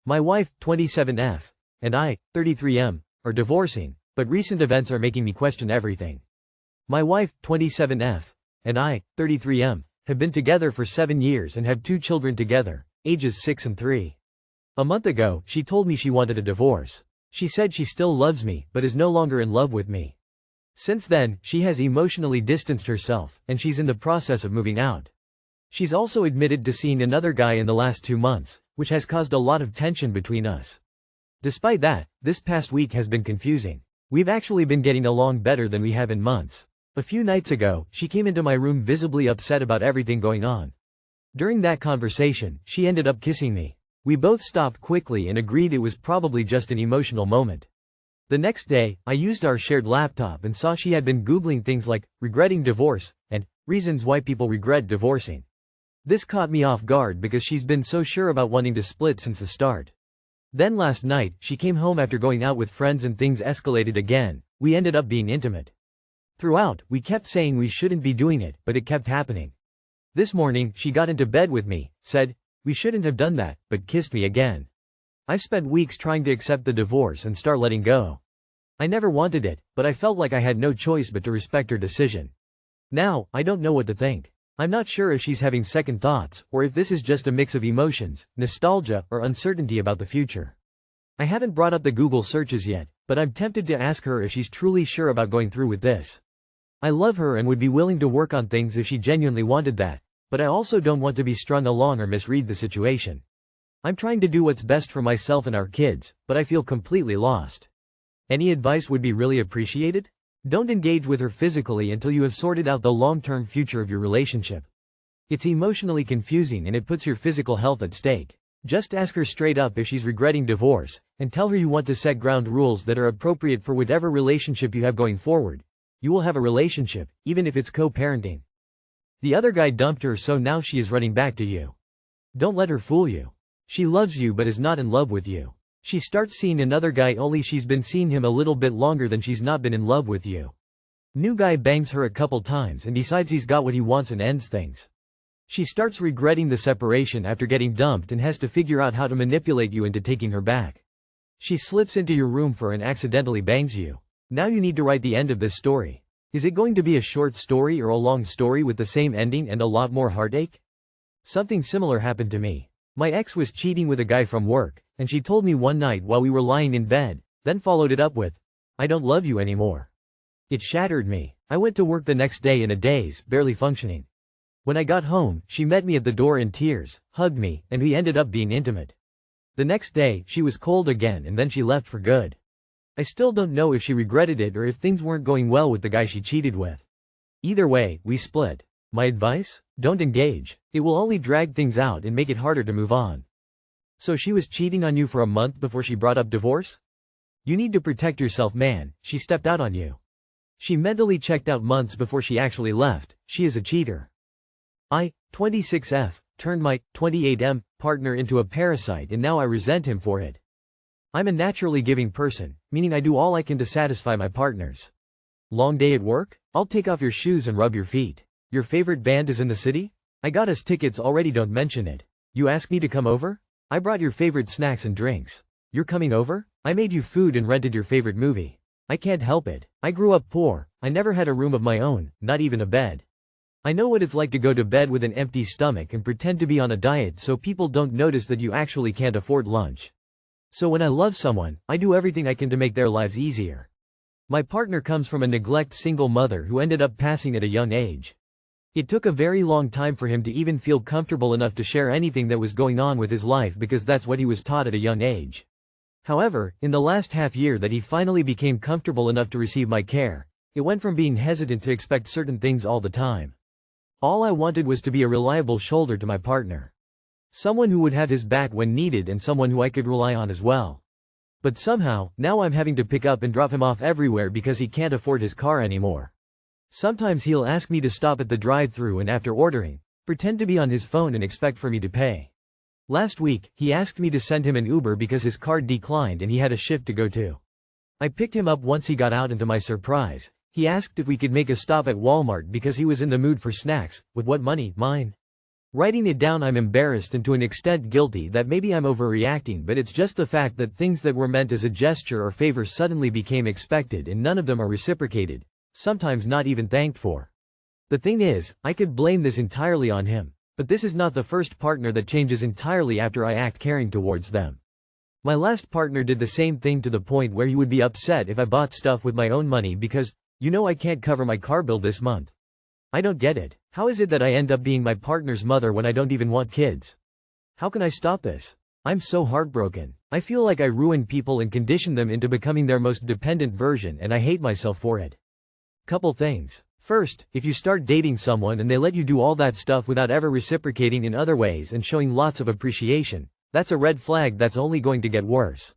My wife, 27F, and I, 33M, are divorcing, but recent events are making me question everything. My wife, 27F, and I, 33M, have been together for 7 years and have 2 children together, ages 6 and 3. A month ago, she told me she wanted a divorce. She said she still loves me but is no longer in love with me. Since then, she has emotionally distanced herself, and she's in the process of moving out. She's also admitted to seeing another guy in the last 2 months, which has caused a lot of tension between us. Despite that, this past week has been confusing. We've actually been getting along better than we have in months. A few nights ago, she came into my room visibly upset about everything going on. During that conversation, she ended up kissing me. We both stopped quickly and agreed it was probably just an emotional moment. The next day, I used our shared laptop and saw she had been Googling things like, regretting divorce, and, reasons why people regret divorcing. This caught me off guard because she's been so sure about wanting to split since the start. Then last night, she came home after going out with friends and things escalated again. We ended up being intimate. Throughout, we kept saying we shouldn't be doing it, but it kept happening. This morning, she got into bed with me, said, we shouldn't have done that, but kissed me again. I've spent weeks trying to accept the divorce and start letting go. I never wanted it, but I felt like I had no choice but to respect her decision. Now, I don't know what to think. I'm not sure if she's having second thoughts, or if this is just a mix of emotions, nostalgia, or uncertainty about the future. I haven't brought up the Google searches yet, but I'm tempted to ask her if she's truly sure about going through with this. I love her and would be willing to work on things if she genuinely wanted that, but I also don't want to be strung along or misread the situation. I'm trying to do what's best for myself and our kids, but I feel completely lost. Any advice would be really appreciated? Don't engage with her physically until you have sorted out the long-term future of your relationship. It's emotionally confusing and it puts your physical health at stake. Just ask her straight up if she's regretting divorce, and tell her you want to set ground rules that are appropriate for whatever relationship you have going forward. You will have a relationship, even if it's co-parenting. The other guy dumped her, so now she is running back to you. Don't let her fool you. She loves you but is not in love with you. She starts seeing another guy only she's been seeing him a little bit longer than she's not been in love with you. New guy bangs her a couple times and decides he's got what he wants and ends things. She starts regretting the separation after getting dumped and has to figure out how to manipulate you into taking her back. She slips into your room and accidentally bangs you. Now you need to write the end of this story. Is it going to be a short story or a long story with the same ending and a lot more heartache? Something similar happened to me. My ex was cheating with a guy from work, and she told me one night while we were lying in bed, then followed it up with, I don't love you anymore. It shattered me. I went to work the next day in a daze, barely functioning. When I got home, she met me at the door in tears, hugged me, and we ended up being intimate. The next day, she was cold again and then she left for good. I still don't know if she regretted it or if things weren't going well with the guy she cheated with. Either way, we split. My advice? Don't engage. It will only drag things out and make it harder to move on. So she was cheating on you for a month before she brought up divorce? You need to protect yourself, man. She stepped out on you. She mentally checked out months before she actually left. She is a cheater. I, 26F, turned my 28M partner into a parasite and now I resent him for it. I'm a naturally giving person, meaning I do all I can to satisfy my partners. Long day at work? I'll take off your shoes and rub your feet. Your favorite band is in the city? I got us tickets already, don't mention it. You asked me to come over? I brought your favorite snacks and drinks. You're coming over? I made you food and rented your favorite movie. I can't help it. I grew up poor. I never had a room of my own, not even a bed. I know what it's like to go to bed with an empty stomach and pretend to be on a diet so people don't notice that you actually can't afford lunch. So when I love someone, I do everything I can to make their lives easier. My partner comes from a neglect single mother who ended up passing at a young age. It took a very long time for him to even feel comfortable enough to share anything that was going on with his life because that's what he was taught at a young age. However, in the last half year that he finally became comfortable enough to receive my care, it went from being hesitant to expect certain things all the time. All I wanted was to be a reliable shoulder to my partner. Someone who would have his back when needed and someone who I could rely on as well. But somehow, now I'm having to pick up and drop him off everywhere because he can't afford his car anymore. Sometimes he'll ask me to stop at the drive-thru and after ordering, pretend to be on his phone and expect for me to pay. Last week, he asked me to send him an Uber because his card declined and he had a shift to go to. I picked him up once he got out and to my surprise, he asked if we could make a stop at Walmart because he was in the mood for snacks. With what money? Mine. Writing it down, I'm embarrassed and to an extent guilty that maybe I'm overreacting, but it's just the fact that things that were meant as a gesture or favor suddenly became expected and none of them are reciprocated, sometimes not even thanked for. The thing is, I could blame this entirely on him, but this is not the first partner that changes entirely after I act caring towards them. My last partner did the same thing to the point where he would be upset if I bought stuff with my own money because, I can't cover my car bill this month. I don't get it. How is it that I end up being my partner's mother when I don't even want kids? How can I stop this? I'm so heartbroken. I feel like I ruin people and condition them into becoming their most dependent version, and I hate myself for it. Couple things. First, if you start dating someone and they let you do all that stuff without ever reciprocating in other ways and showing lots of appreciation, that's a red flag that's only going to get worse.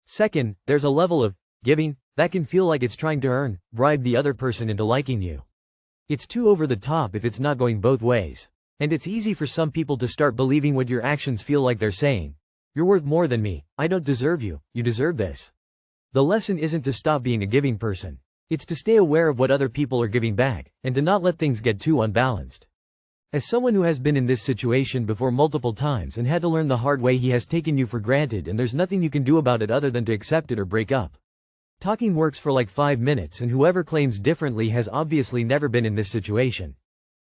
Second, there's a level of giving that can feel like it's trying to bribe the other person into liking you. It's too over the top if it's not going both ways. And it's easy for some people to start believing what your actions feel like they're saying. You're worth more than me. I don't deserve you. You deserve this. The lesson isn't to stop being a giving person. It's to stay aware of what other people are giving back, and to not let things get too unbalanced. As someone who has been in this situation before multiple times and had to learn the hard way, he has taken you for granted and there's nothing you can do about it other than to accept it or break up. Talking works for like 5 minutes and whoever claims differently has obviously never been in this situation.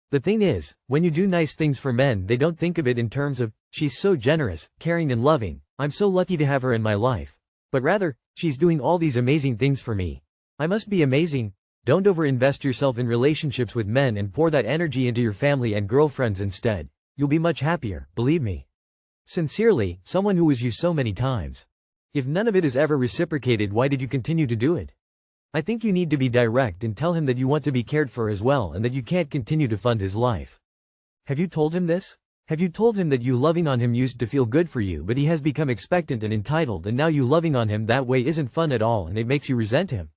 The thing is, when you do nice things for men, they don't think of it in terms of, she's so generous, caring and loving, I'm so lucky to have her in my life. But rather, she's doing all these amazing things for me. I must be amazing. Don't overinvest yourself in relationships with men and pour that energy into your family and girlfriends instead. You'll be much happier, believe me. Sincerely, someone who was you so many times. If none of it is ever reciprocated, why did you continue to do it? I think you need to be direct and tell him that you want to be cared for as well and that you can't continue to fund his life. Have you told him this? Have you told him that you loving on him used to feel good for you, but he has become expectant and entitled, and now you loving on him that way isn't fun at all and it makes you resent him?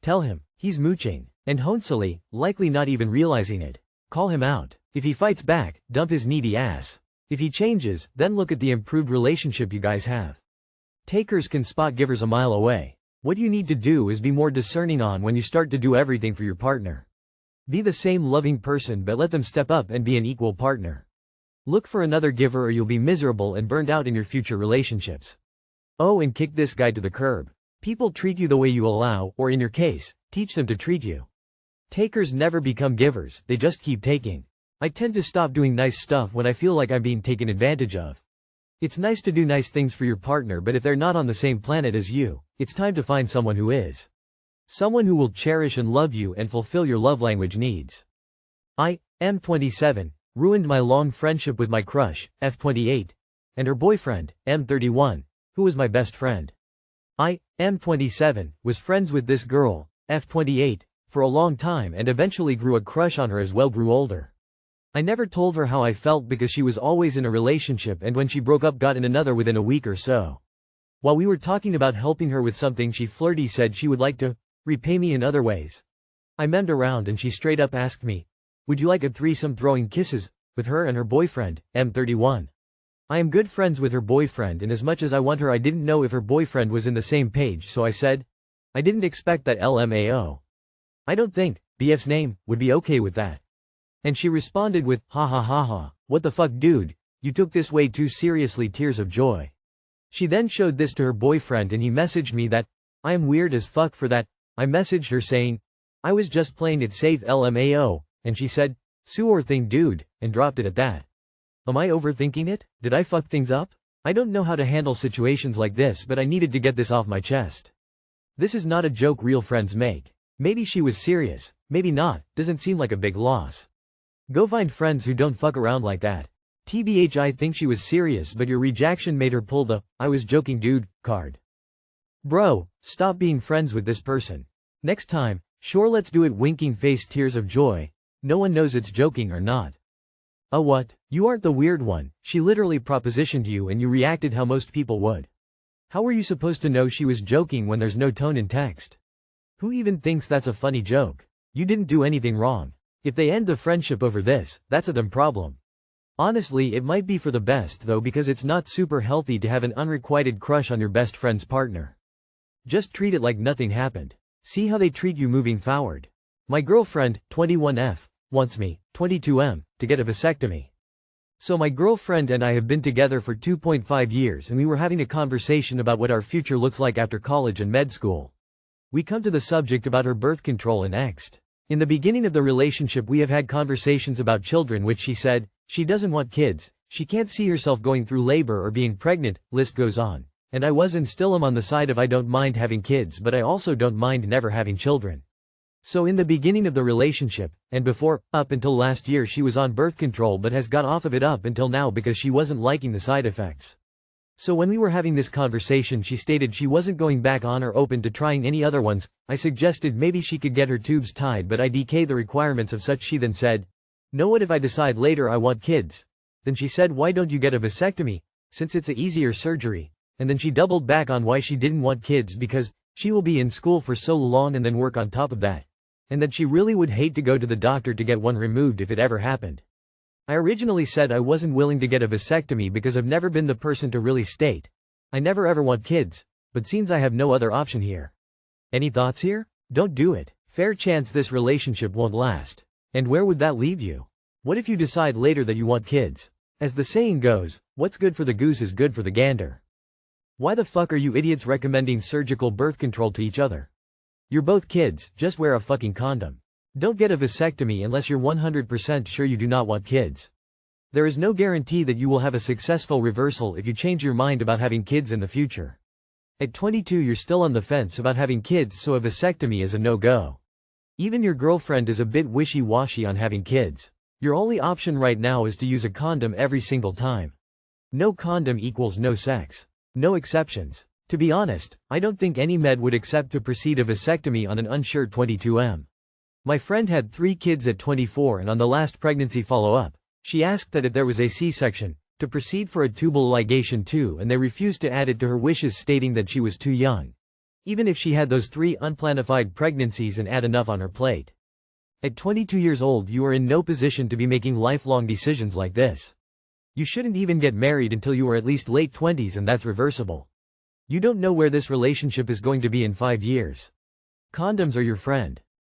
Tell him. He's mooching. And honestly, likely not even realizing it. Call him out. If he fights back, dump his needy ass. If he changes, then look at the improved relationship you guys have. Takers can spot givers a mile away. What you need to do is be more discerning on when you start to do everything for your partner. Be the same loving person, but let them step up and be an equal partner. Look for another giver or you'll be miserable and burned out in your future relationships. Oh, and kick this guy to the curb. People treat you the way you allow, or in your case, teach them to treat you. Takers never become givers, they just keep taking. I tend to stop doing nice stuff when I feel like I'm being taken advantage of. It's nice to do nice things for your partner, but if they're not on the same planet as you, it's time to find someone who is. Someone who will cherish and love you and fulfill your love language needs. I, M27, ruined my long friendship with my crush, F28, and her boyfriend, M31, who was my best friend. I, M27, was friends with this girl, F28, for a long time and eventually grew a crush on her as well grew older. I never told her how I felt because she was always in a relationship and when she broke up got in another within a week or so. While we were talking about helping her with something she flirty said she would like to repay me in other ways. I memmed around and she straight up asked me, would you like a threesome throwing kisses with her and her boyfriend, M31? I am good friends with her boyfriend and as much as I want her I didn't know if her boyfriend was in the same page so I said, I didn't expect that LMAO. I don't think BF's name would be okay with that. And she responded with, ha ha ha ha, what the fuck dude, you took this way too seriously, tears of joy. She then showed this to her boyfriend and he messaged me that, I am weird as fuck for that. I messaged her saying, I was just playing it safe LMAO, and she said, sewer thing dude, and dropped it at that. Am I overthinking it? Did I fuck things up? I don't know how to handle situations like this, but I needed to get this off my chest. This is not a joke real friends make. Maybe she was serious, maybe not, doesn't seem like a big loss. Go find friends who don't fuck around like that. TBH, I think she was serious, but your rejection made her pull the, I was joking dude, card. Bro, stop being friends with this person. Next time, sure let's do it winking face tears of joy. No one knows it's joking or not. What? You aren't the weird one, she literally propositioned you and you reacted how most people would. How were you supposed to know she was joking when there's no tone in text? Who even thinks that's a funny joke? You didn't do anything wrong. If they end the friendship over this, that's a them problem. Honestly, it might be for the best though because it's not super healthy to have an unrequited crush on your best friend's partner. Just treat it like nothing happened. See how they treat you moving forward. My girlfriend, 21F, wants me, 22M, to get a vasectomy. So my girlfriend and I have been together for 2.5 years and we were having a conversation about what our future looks like after college and med school. We come to the subject about her birth control and next. In the beginning of the relationship we have had conversations about children which she said, she doesn't want kids, she can't see herself going through labor or being pregnant, list goes on. And I was and still am on the side of I don't mind having kids but I also don't mind never having children. So in the beginning of the relationship, and before, up until last year she was on birth control but has got off of it up until now because she wasn't liking the side effects. So when we were having this conversation she stated she wasn't going back on or open to trying any other ones. I suggested maybe she could get her tubes tied but I DK the requirements of such. She then said, "No, what if I decide later I want kids?" Then she said, "Why don't you get a vasectomy, since it's a easier surgery?" And then she doubled back on why she didn't want kids because she will be in school for so long and then work on top of that. And that she really would hate to go to the doctor to get one removed if it ever happened. I originally said I wasn't willing to get a vasectomy because I've never been the person to really state I never ever want kids, but seems I have no other option here. Any thoughts here? Don't do it. Fair chance this relationship won't last. And where would that leave you? What if you decide later that you want kids? As the saying goes, what's good for the goose is good for the gander. Why the fuck are you idiots recommending surgical birth control to each other? You're both kids, just wear a fucking condom. Don't get a vasectomy unless you're 100% sure you do not want kids. There is no guarantee that you will have a successful reversal if you change your mind about having kids in the future. At 22 you're still on the fence about having kids, so a vasectomy is a no-go. Even your girlfriend is a bit wishy-washy on having kids. Your only option right now is to use a condom every single time. No condom equals no sex. No exceptions. To be honest, I don't think any med would accept to proceed a vasectomy on an unsure 22M. My friend had 3 kids at 24 and on the last pregnancy follow-up, she asked that if there was a C-section, to proceed for a tubal ligation too, and they refused to add it to her wishes, stating that she was too young. Even if she had those 3 unplanified pregnancies and add enough on her plate. At 22 years old you are in no position to be making lifelong decisions like this. You shouldn't even get married until you are at least late 20s, and that's reversible. You don't know where this relationship is going to be in 5 years. Condoms are your friend.